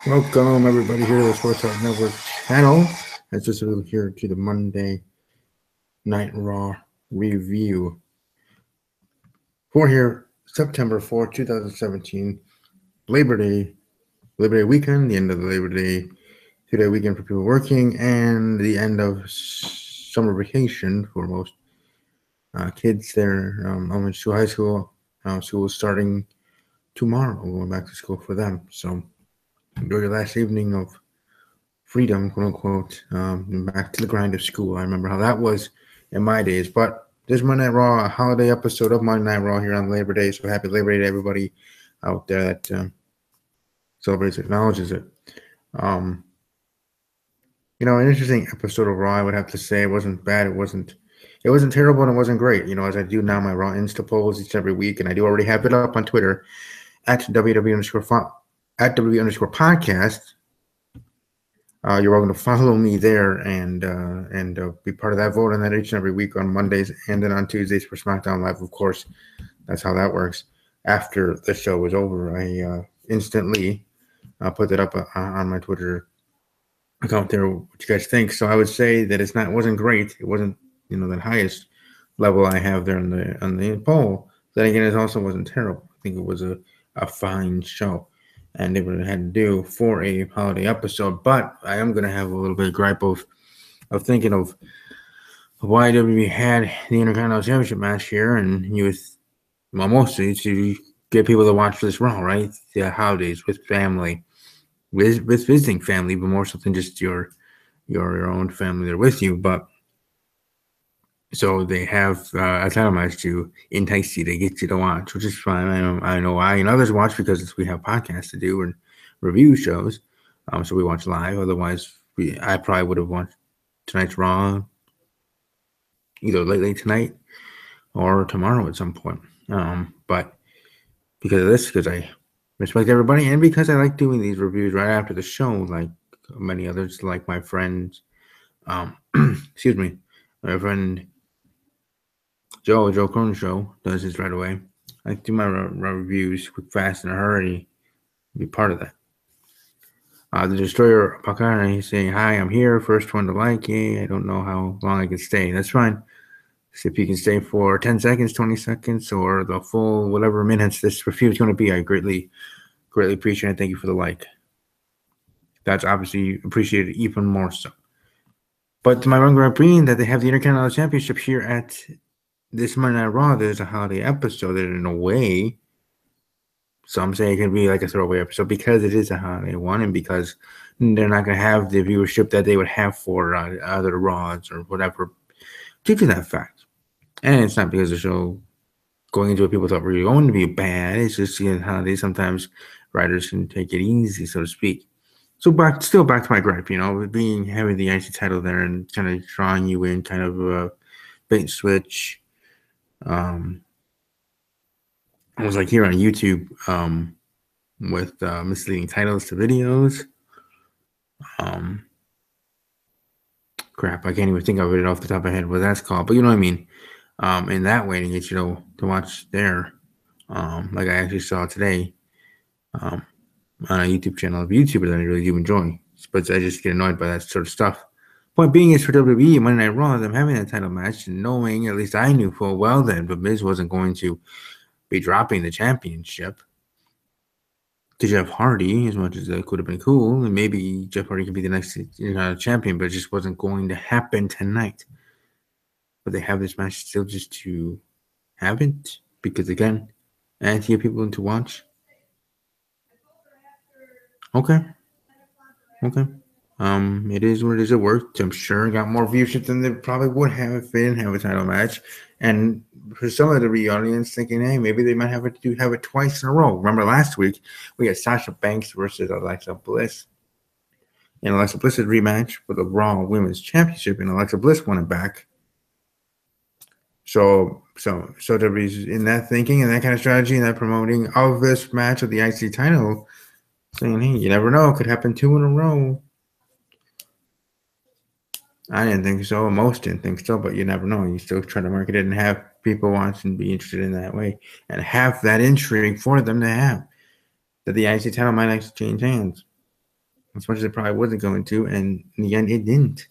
Welcome, everybody, here to the Sports Talk Network channel. It's just here to the Monday Night Raw review for here, September 4th, 2017, Labor Day weekend, the end of the Labor Day 2-day weekend for people working, and the end of summer vacation for most kids there. Elementary high school, school starting tomorrow, going back to school for them. So, enjoy your last evening of freedom, quote unquote, back to the grind of school. I remember how that was in my days. But this Monday Night Raw, a holiday episode of Monday Night Raw here on Labor Day. So happy Labor Day to everybody out there that celebrates, acknowledges it. An interesting episode of Raw. I would have to say it wasn't bad. It wasn't terrible, and it wasn't great. As I do now my Raw Insta polls each and every week, and I do already have it up on Twitter at WW_podcast. You're welcome to follow me there and be part of that vote on that each and every week on Mondays and then on Tuesdays for SmackDown Live. Of course, that's how that works. After the show is over, I instantly put that up on my Twitter account there. What you guys think? So I would say that it wasn't great. It wasn't that highest level I have there on the poll. Then again, it also wasn't terrible. I think it was a fine show. And they would have had to do for a holiday episode. But I am going to have a little bit of gripe of thinking of why WWE had the Intercontinental Championship match here, and mostly to get people to watch this Raw, right? The holidays with family, with visiting family, but more so than just your own family there with you. But so they have a title match to entice you, to get you to watch, which is fine. I know I and others watch because we have podcasts to do and review shows. So we watch live. Otherwise, I probably would have watched tonight's Raw either late tonight or tomorrow at some point. But because of this, because I respect everybody, and because I like doing these reviews right after the show, like many others, like my friends, excuse me, my friend Joe Cronin Show does this right away. I do my reviews quick, fast, in a hurry. Be part of that. The Destroyer Pakana, he's saying, "Hi, I'm here. First one to like. Yay, I don't know how long I can stay. That's fine. See if you can stay for 10 seconds, 20 seconds, or the full whatever minutes this review is going to be. I greatly appreciate it. Thank you for the like. That's obviously appreciated even more so. But to my one grand prix that they have the Intercontinental Championship here at this Monday Night Raw, there's a holiday episode that in a way, some say it can be like a throwaway episode because it is a holiday one and because they're not going to have the viewership that they would have for other Raws or whatever due to that fact. And it's not because the show going into it people thought we were going to be bad. It's just holidays. Sometimes writers can take it easy, so to speak. So back to my gripe, having the IC title there and kind of drawing you in, kind of a bait and switch. I was like here on YouTube with misleading titles to videos. Crap, I can't even think of it off the top of my head what that's called, but you know what I mean. In that way to get you to watch there, like I actually saw today, on a YouTube channel of YouTubers that I really do enjoy, but I just get annoyed by that sort of stuff. Point being is for WWE Monday Night Raw, them having a title match, and knowing, at least I knew full well that the Miz wasn't going to be dropping the championship to Jeff Hardy, as much as that could have been cool, and maybe Jeff Hardy could be the next champion, but it just wasn't going to happen tonight. But they have this match still just to have it, because again, and to get people to watch. Okay. It is what it is. It worked. I'm sure it got more viewership than they probably would have if they didn't have a title match. And for some of the audience thinking, hey, maybe they might have it twice in a row. Remember last week we had Sasha Banks versus Alexa Bliss. And Alexa Bliss's rematch for the Raw Women's Championship, and Alexa Bliss won it back. So WWE's in that thinking and that kind of strategy and that promoting of this match of the IC title, saying, hey, you never know, it could happen 2 in a row. I didn't think so. Most didn't think so, but you never know. You still try to market it and have people watch and be interested in that way and have that intrigue for them to have that the IC title might actually change hands. as much as it probably wasn't going to, and in the end, it didn't.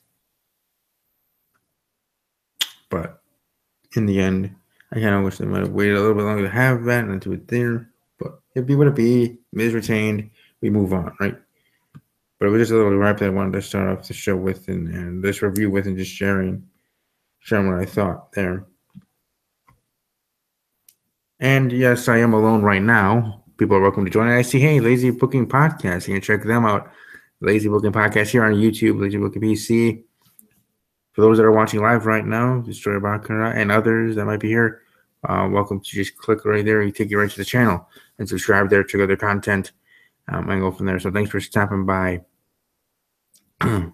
But in the end, I kind of wish they might have waited a little bit longer to have that and to it there. But it'd be what it be. Miz retained. We move on, right? But it was just a little rap that I wanted to start off the show with and this review with and just sharing what I thought there. And yes, I am alone right now. People are welcome to join. I see, hey, Lazy Booking Podcast. You can check them out. Lazy Booking Podcast here on YouTube, Lazy Booking PC. For those that are watching live right now, Destroyer Baccarat and others that might be here, welcome to just click right there. You take you right to the channel and subscribe there, check out their content, and go from there. So thanks for stopping by the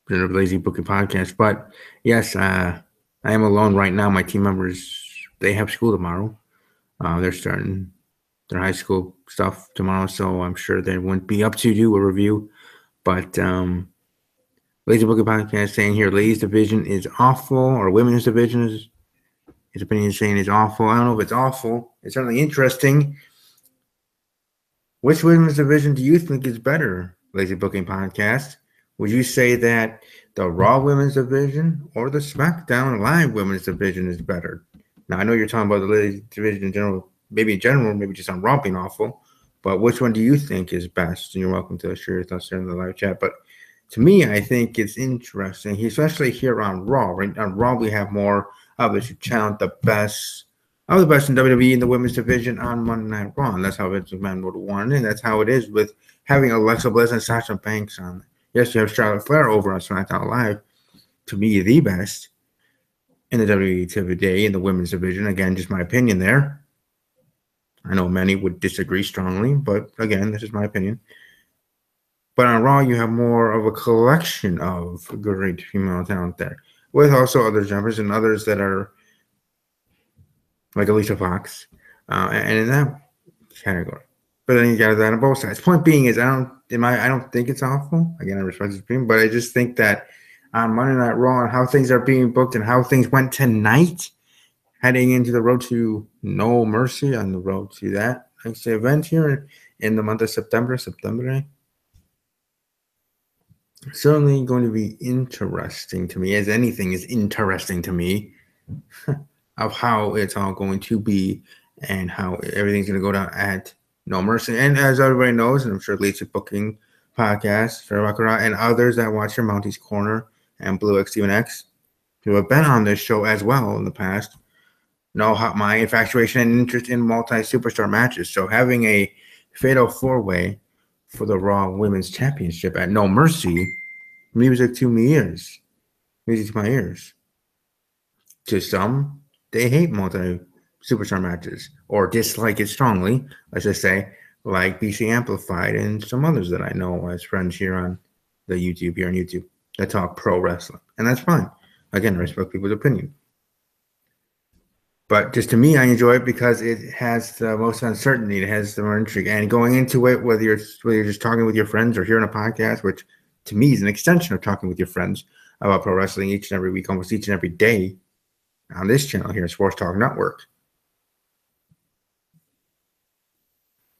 Lazy Booking Podcast. But yes, I am alone right now. My team members, they have school tomorrow. They're starting their high school stuff tomorrow, so I'm sure they wouldn't be up to do a review. But Lazy Booking Podcast saying here, ladies division is awful, or women's division is, his opinion is saying is awful. I don't know if it's awful. It's certainly interesting. Which women's division do you think is better, Lazy Booking Podcast? Would you say that the Raw women's division or the SmackDown Live women's division is better? Now, I know you're talking about the ladies division in general, maybe just on Raw being awful, but which one do you think is best? And you're welcome to share your thoughts there in the live chat. But to me, I think it's interesting, especially here on Raw. Right on Raw, we have more of the channel, the best of the best in WWE in the women's division on Monday Night Raw. And that's how Vince McMahon would want it. And that's how it is with having Alexa Bliss and Sasha Banks on. Yes, you have Charlotte Flair over on SmackDown Live. To me, the best in the WWE today in the women's division. Again, just my opinion there. I know many would disagree strongly, but again, this is my opinion. But on Raw, you have more of a collection of great female talent there, with also other jumpers and others that are like Alicia Fox, and in that category. But then you got that on both sides. Point being is, I don't think it's awful. Again, I respect his opinion, but I just think that on Monday Night Raw and how things are being booked and how things went tonight, heading into the road to No Mercy, on the road to that next event here in the month of September. Certainly going to be interesting to me, as anything is interesting to me, of how it's all going to be and how everything's going to go down at No Mercy. And as everybody knows, and I'm sure Lazy Booking Podcast, and others that watch your Mounties Corner and Blue X Steven X, who have been on this show as well in the past, know how my infatuation and interest in multi-superstar matches. So having a fatal four-way for the Raw Women's Championship at No Mercy, music to my ears. To some, they hate multi-superstar matches or dislike it strongly, let's just say, like BC Amplified and some others that I know as friends here on YouTube that talk pro wrestling. And that's fine. Again, I respect people's opinion. But just to me, I enjoy it because it has the most uncertainty. It has the more intrigue. And going into it, whether you're just talking with your friends or hearing a podcast, which to me is an extension of talking with your friends about pro wrestling each and every week, almost each and every day on this channel here, Sports Talk Network.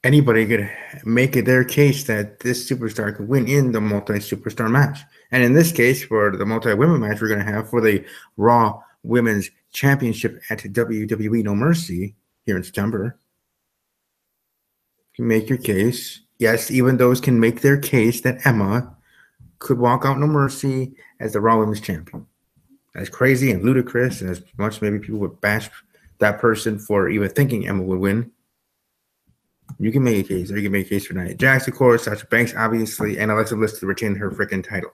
Anybody could make it their case that this superstar could win in the multi-superstar match. And in this case, for the multi-women match we're going to have for the Raw Women's Championship at WWE No Mercy here in September, you make your case. Yes, even those can make their case that Emma could walk out No Mercy as the Raw Women's Champion. As crazy and ludicrous, and as much maybe people would bash that person for even thinking Emma would win, you can make a case. Or you can make a case for Nia Jax, of course, Sasha Banks, obviously, and Alexa Bliss to retain her freaking title,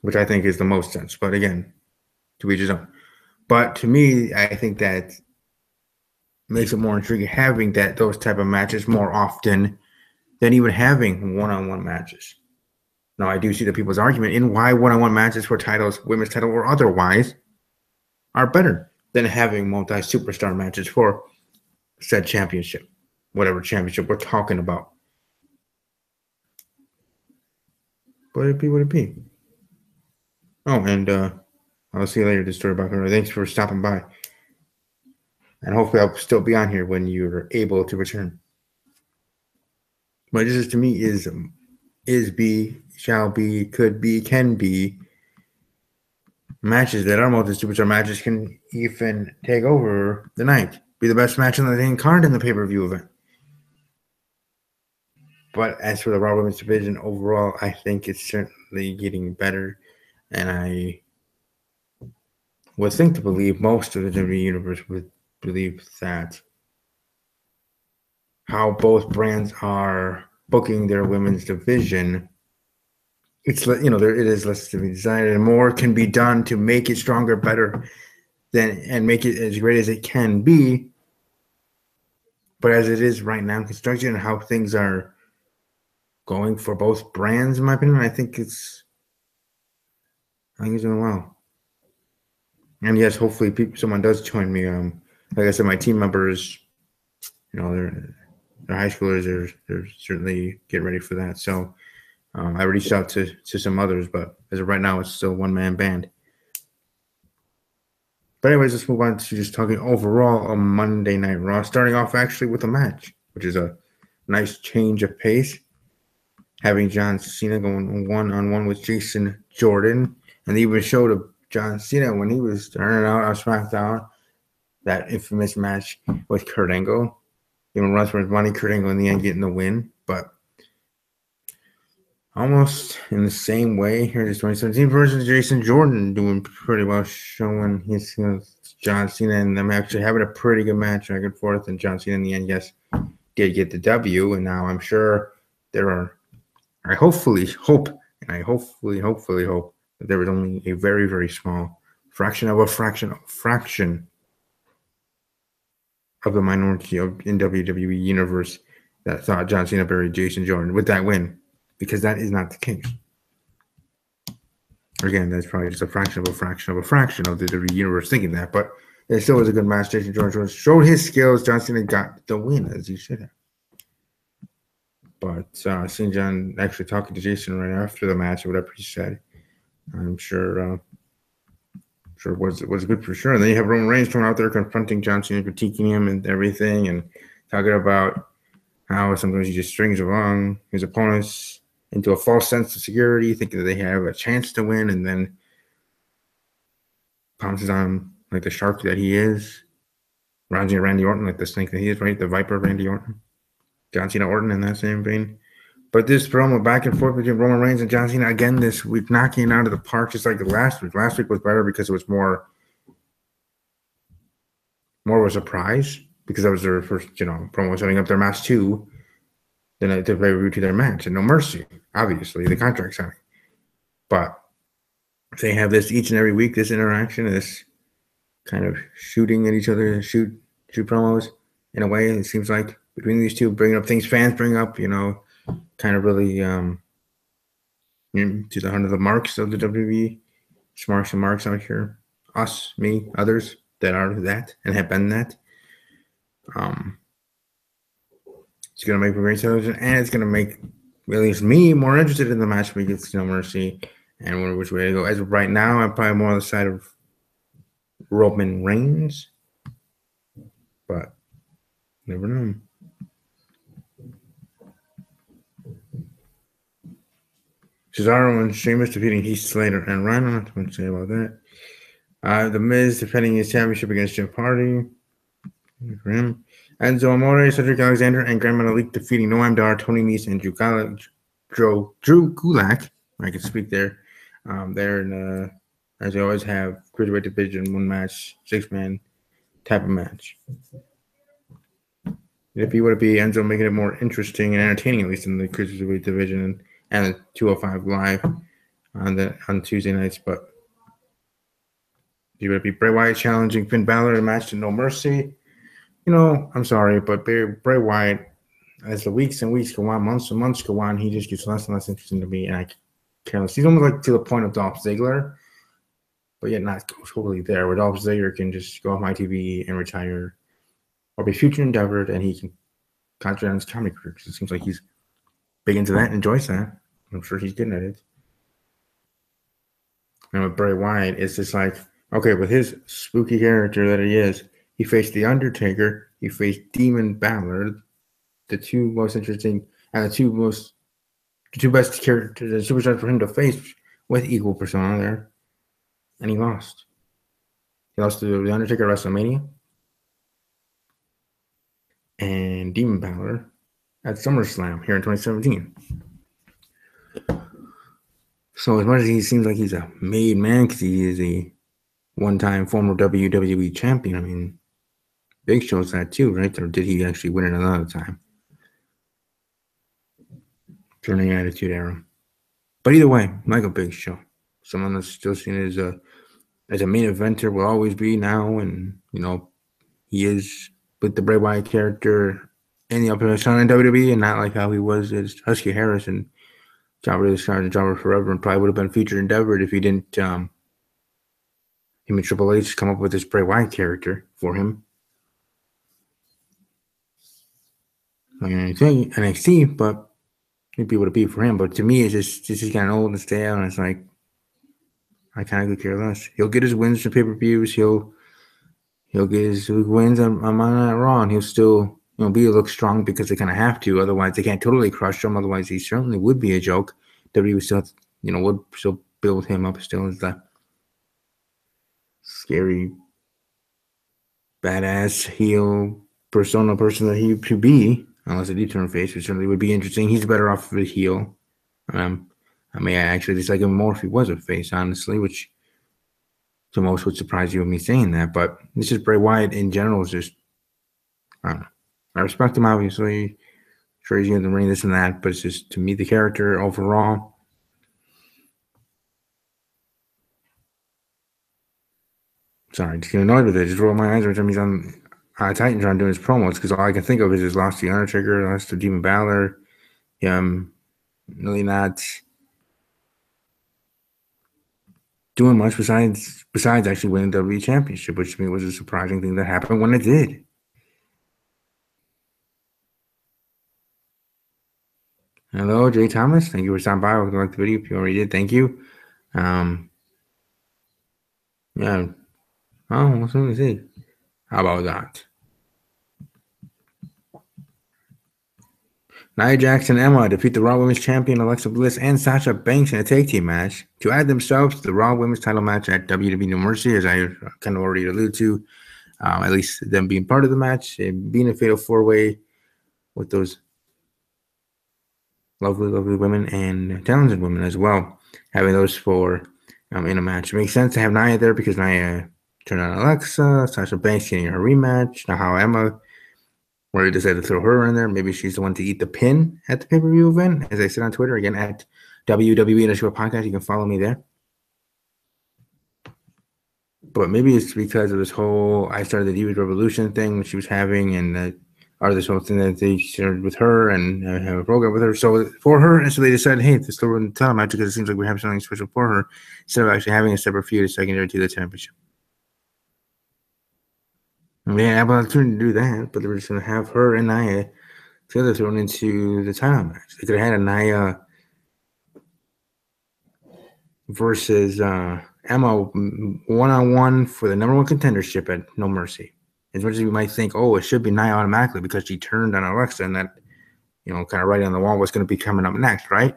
which I think is the most sense. But again, to each his own. But to me, I think that makes it more intriguing having those type of matches more often than even having one-on-one matches. Now, I do see the people's argument in why one-on-one matches for titles, women's title or otherwise, are better than having multi-superstar matches for said championship, whatever championship we're talking about. But it'd be what it be. Oh, and I'll see you later, Destroyer Baccarat. Thanks for stopping by. And hopefully I'll still be on here when you're able to return. But this to me is be, shall be, could be, can be matches that are multi-superstar matches can even take over the night. Be the best match on the main card in the pay-per-view event. But as for the Raw Women's division overall, I think it's certainly getting better. And I would think to believe most of the WWE Universe would believe that how both brands are booking their women's division, it's it is less to be desired, and more can be done to make it stronger, better, and make it as great as it can be. But as it is right now, construction and how things are going for both brands, in my opinion, I think it's doing well. And yes, hopefully someone does join me. Like I said, my team members, they're high schoolers. They're certainly getting ready for that. So I reached out to some others, but as of right now, it's still one-man band. But anyways, let's move on to just talking overall on Monday Night Raw. Starting off actually with a match, which is a nice change of pace. Having John Cena going one-on-one with Jason Jordan. And they even showed John Cena when he was turning out on SmackDown, that infamous match with Kurt Angle. Even runs for his money, Kurt Angle in the end getting the win. But almost in the same way, here's his 2017 versus Jason Jordan doing pretty well, showing his John Cena and them actually having a pretty good match back and forth. And John Cena in the end, yes, did get the W. And now I'm sure I hopefully hope that there was only a very, very small fraction of the minority in WWE Universe that thought John Cena buried Jason Jordan with that win, because that is not the case. Again, that's probably just a fraction of the WWE Universe thinking that, but it still was a good match. Jason Jordan showed his skills. John Cena got the win, as he should have. But seeing John actually talking to Jason right after the match, whatever he said, I'm sure was good for sure. And then you have Roman Reigns coming out there confronting John Cena, critiquing him and everything, and talking about how sometimes he just strings along his opponents into a false sense of security, thinking that they have a chance to win, and then pounces on him like the shark that he is, rounding Randy Orton like the snake that he is, right? The Viper Randy Orton. John Cena Orton in that same vein. But this promo back and forth between Roman Reigns and John Cena again this week, knocking it out of the park just like last week. Last week was better because it was more of a surprise, because that was their first, promo setting up their match too. Then they play to their match, and No Mercy, obviously, the contract signing. But they have this each and every week, this interaction, this kind of shooting at each other, shoot promos in a way. It seems like between these two, bringing up things fans bring up, kind of really to the 100 marks of the WWE. Smarks and marks out here. Us, me, others that are that and have been that. It's going to make a great television, and it's going to make at least me more interested in the match against No Mercy and which way to go. As of right now, I'm probably more on the side of Roman Reigns, but never know. Cesaro and Sheamus defeating Heath Slater and Rhino. Not much to say about that. The Miz defending his championship against Jeff Hardy. For him. Enzo Amore, Cedric Alexander, and Grand Metalik defeating Noam Dar, Tony Nese, and Drew Gulak. I can speak there. There, as they always have, cruiserweight division, one match, 6-man type of match. If you would be Enzo making it more interesting and entertaining, at least in the cruiserweight division and the 205 live on Tuesday nights, but you would be Bray Wyatt challenging Finn Balor in a match to No Mercy. I'm sorry, but Bray Wyatt, as the weeks and weeks go on, months and months go on, he just gets less and less interesting to me, and I care less. He's almost like to the point of Dolph Ziggler, but yet not totally there, where Dolph Ziggler can just go off my TV and retire or be future endeavored, and he can concentrate on his comedy career, because it seems like he's big into that and enjoys that. I'm sure he's good at it. And with Bray Wyatt, it's just like, okay, with his spooky character that he is, he faced The Undertaker, he faced Demon Balor, the two most interesting And the two best characters, the superstars for him to face with equal persona there, and he lost. He lost to The Undertaker at WrestleMania and Demon Balor at SummerSlam here in 2017. So as much as he seems like he's a made man because he is a one-time former WWE champion, I mean, Big Show's that too, right? Or did he actually win it another time? During the Attitude Era. But either way, like a Big Show. Someone that's still seen as a main eventer will always be now, and he is with the Bray Wyatt character in the upper echelon in WWE, and not like how he was as Husky Harris and Jobber the Star and Jobber Forever, and probably would have been featured in Endeavor if he didn't him and Triple H come up with this Bray Wyatt character for him. Like NXT, but he'd be able to be for him. But to me, it's just he's getting old and stale, and it's like I kind of could care less. He'll get his wins from pay-per-views. He'll get his wins on Monday Night RAW, and he'll still be look strong because they kind of have to. Otherwise, they can't totally crush him. Otherwise, he certainly would be a joke. WWE would still would still build him up still as the scary, badass heel persona person that he could be. Unless they do turn face, which certainly would be interesting. He's better off of a heel. I may actually dislike him more if he was a face, honestly, which to most would surprise you with me saying that. But this is Bray Wyatt in general is just, I don't know. I respect him, obviously. Sure, he's in the ring, this and that, but it's just, to me, the character overall. Sorry, just getting annoyed with it. Just roll my eyes every time he's on Titantron doing his promos, because all I can think of is his lost to The Undertaker, lost to Demon Balor. Really not doing much besides actually winning the WWE Championship, which to me was a surprising thing that happened when it did. Hello, Jay Thomas. Thank you for stopping by. Welcome to like the video. If you already did, thank you. Yeah. Oh, what's going to see? How about that? Nia Jax and Emma defeat the Raw Women's Champion Alexa Bliss and Sasha Banks in a tag team match to add themselves to the Raw Women's title match at WWE No Mercy, as I kind of already alluded to. At least them being part of the match, being a fatal four-way with those lovely, lovely women and talented women as well. Having those four in a match. It makes sense to have Nia there because Nia turned on Alexa, Sasha Banks getting her rematch. Now how Emma, where they decided to throw her in there, maybe she's the one to eat the pin at the pay-per-view event. As I said on Twitter, again, at WWE_podcast, you can follow me there. But maybe it's because of this whole I started the Divas Revolution thing that she was having, and or this whole thing that they shared with her and have a program with her. So for her, and so they decided, hey, let's throw in the title match because it seems like we have something special for her instead of actually having a separate feud secondary to the championship. And they had an opportunity to do that, but they were just going to have her and Nia together thrown into the title match. They could have had a Nia versus Emma one-on-one for the number one contendership at No Mercy. As much as you might think, oh, it should be Nia automatically because she turned on Alexa and that, kind of right on the wall what's going to be coming up next, right?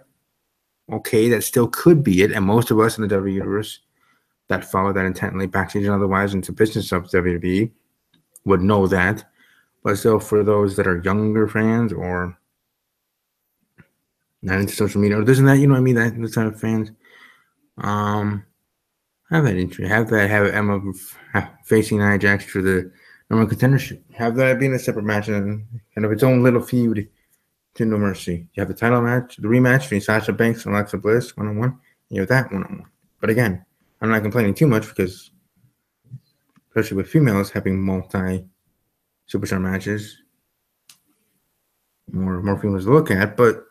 Okay, that still could be it. And most of us in the WWE universe that follow that intently, backstage and otherwise, into business of WWE would know that. But still, for those that are younger fans or not into social media or this and that, you know what I mean, that the type of fans, have that entry, have Emma facing Nia Jax for the number one contendership. Have that being a separate match and kind of its own little feud to No Mercy. You have the title match, the rematch between Sasha Banks and Alexa Bliss one-on-one. You have that one-on-one. But again, I'm not complaining too much because, especially with females having multi-superstar matches, more females to look at, but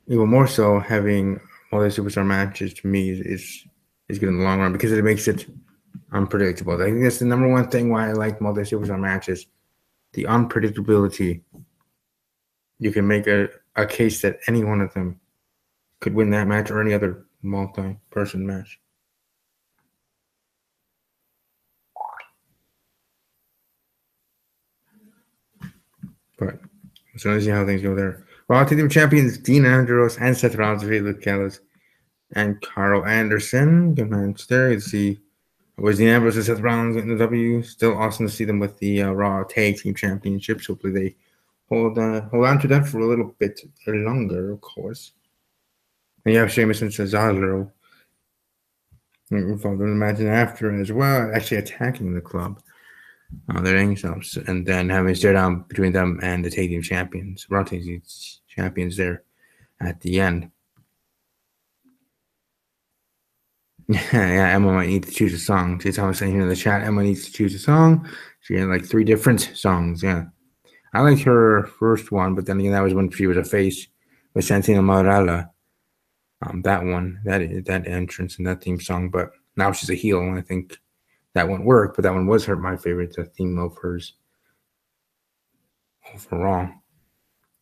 even more so having multi-superstar matches to me is good in the long run because it makes it unpredictable. I think that's the number one thing why I like multi-superstar matches, the unpredictability. You can make a case that any one of them could win that match or any other multi-person match. But as soon as you see how things go there. Raw Tag Team Champions Dean Ambrose and Seth Rollins defeated Luke Gallows and Carl Anderson. Good match there. You see, was Dean Ambrose and Seth Rollins in the W. Still awesome to see them with the Raw Tag Team Championships. Hopefully they hold on to that for a little bit longer, of course. And you have Sheamus and Cesaro involved in the match after as well, actually attacking the club. Their themselves, and then having a stare down between them and the tag team champions, Raw tag team champions there at the end. Yeah, Emma might need to choose a song. Jay Thomas saying here in the chat, Emma needs to choose a song. She had like 3 different songs. Yeah, I liked her first one, but then again, that was when she was a face with Santino Marella. That one, that entrance and that theme song. But now she's a heel, and I think that won't work. But that one was my favorite theme of hers overall.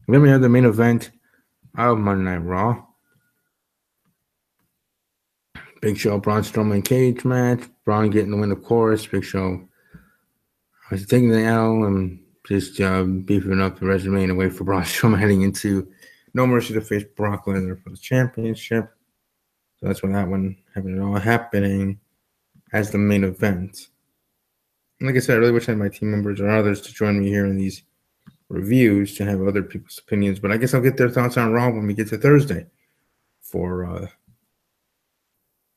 Then we have the main event of Monday Night Raw. Big Show, Braun Strowman cage match. Braun getting the win, of course. Big Show was taking the L and just beefing up the resume and away for Braun Strowman heading into No Mercy to face Brock Lesnar for the championship. So that's when that one happening as the main event. And like I said, I really wish I had my team members or others to join me here in these reviews to have other people's opinions. But I guess I'll get their thoughts on Raw when we get to Thursday for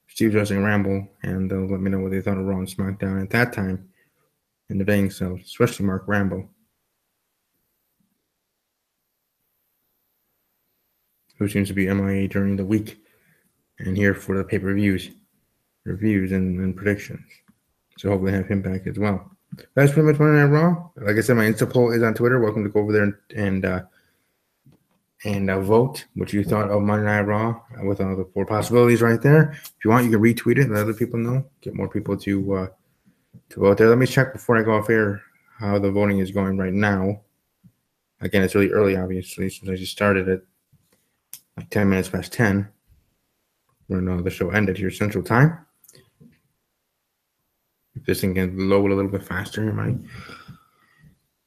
Steve's Wrestling Ramble, and they'll let me know what they thought of Raw and SmackDown at that time in the day. So, especially Mark Rambo, who seems to be MIA during the week and here for the pay-per-views, reviews, and predictions. So hopefully I have him back as well. That's pretty much Monday Night Raw. Like I said, my Insta poll is on Twitter. Welcome to go over there and vote what you thought of Monday Night Raw with all the 4 possibilities right there. If you want, you can retweet it and let other people know. Get more people to vote there. Let me check before I go off air how the voting is going right now. Again, it's really early, obviously, since I just started at like 10 minutes past 10 when the show ended here Central Time. If this thing can load a little bit faster in my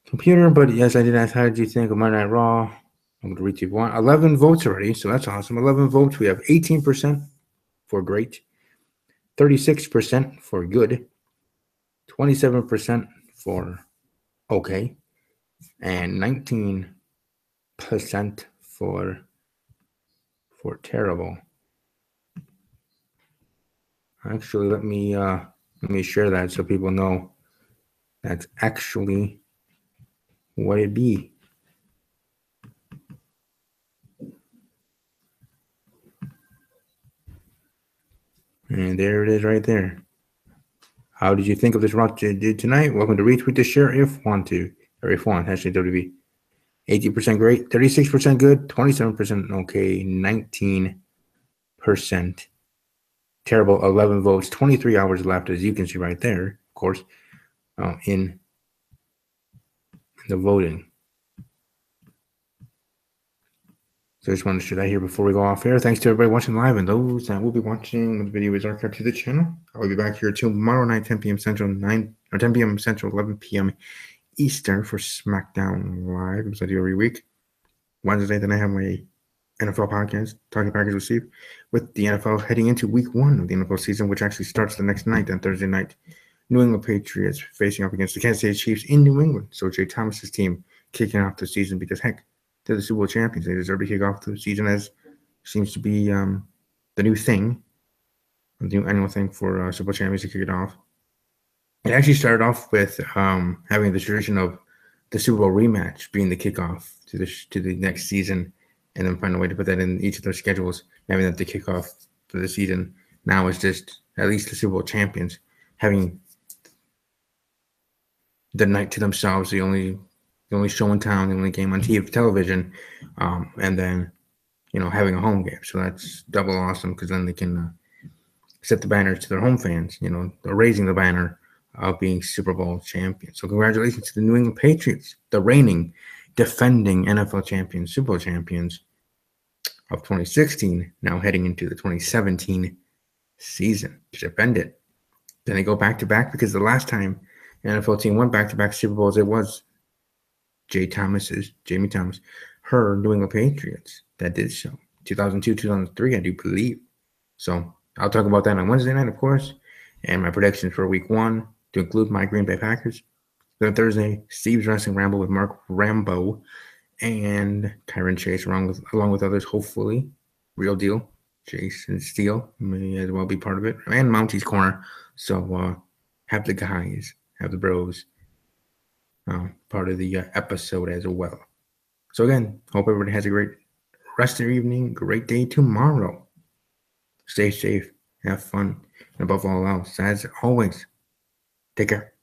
computer. But yes, I did ask, how did you think of Monday Night Raw? I'm going to read you one. 11 votes already, so that's awesome. 11 votes. We have 18% for great, 36% for good, 27% for okay, and 19% for terrible. Actually, let me share that so people know that's actually what it be. And there it is right there. How did you think of this Raw did tonight? Welcome to retweet to share if want to. Or if want, hashtag WWE. 80% great, 36% good, 27% okay, 19% terrible, 11 votes, 23 hours left, as you can see right there, of course, in the voting. So I just wanted to share that here before we go off air. Thanks to everybody watching live and those that will be watching when the video is archived to the channel. I will be back here tomorrow night, 10 p.m. Central, 10 p.m. Central, 11 p.m. Eastern for SmackDown Live, as I do every week. Wednesday, then I have my NFL podcast, Talking Packers with Steve, with the NFL heading into week 1 of the NFL season, which actually starts the next night, on Thursday night. New England Patriots facing up against the Kansas City Chiefs in New England. So Jay Thomas's team kicking off the season because, heck, they're the Super Bowl champions. They deserve to kick off the season, as seems to be the new thing, the new annual thing for Super Bowl champions to kick it off. It actually started off with having the tradition of the Super Bowl rematch being the kickoff to the next season, and then find a way to put that in each of their schedules, having that the kickoff for the season. Now it's just at least the Super Bowl champions having the night to themselves, the only show in town, the only game on television, and then having a home game. So that's double awesome, because then they can set the banner to their home fans. They're raising the banner of being Super Bowl champions. So congratulations to the New England Patriots, the reigning, defending NFL champions, Super Bowl champions of 2016, now heading into the 2017 season to defend it. Then they go back-to-back, because the last time an NFL team went back-to-back Super Bowls, it was Jamie Thomas, her New England Patriots that did so. 2002, 2003, I do believe. So I'll talk about that on Wednesday night, of course, and my predictions for week 1 to include my Green Bay Packers. Then Thursday, Steve's Wrestling Ramble with Mark Rambo and Kyron Chase, along with others, hopefully. Real deal. Jason Steele may as well be part of it. And Mounty's Corner. So have the guys, have the bros part of the episode as well. So again, hope everybody has a great rest of their evening, great day tomorrow. Stay safe, have fun, and above all else, as always, take care.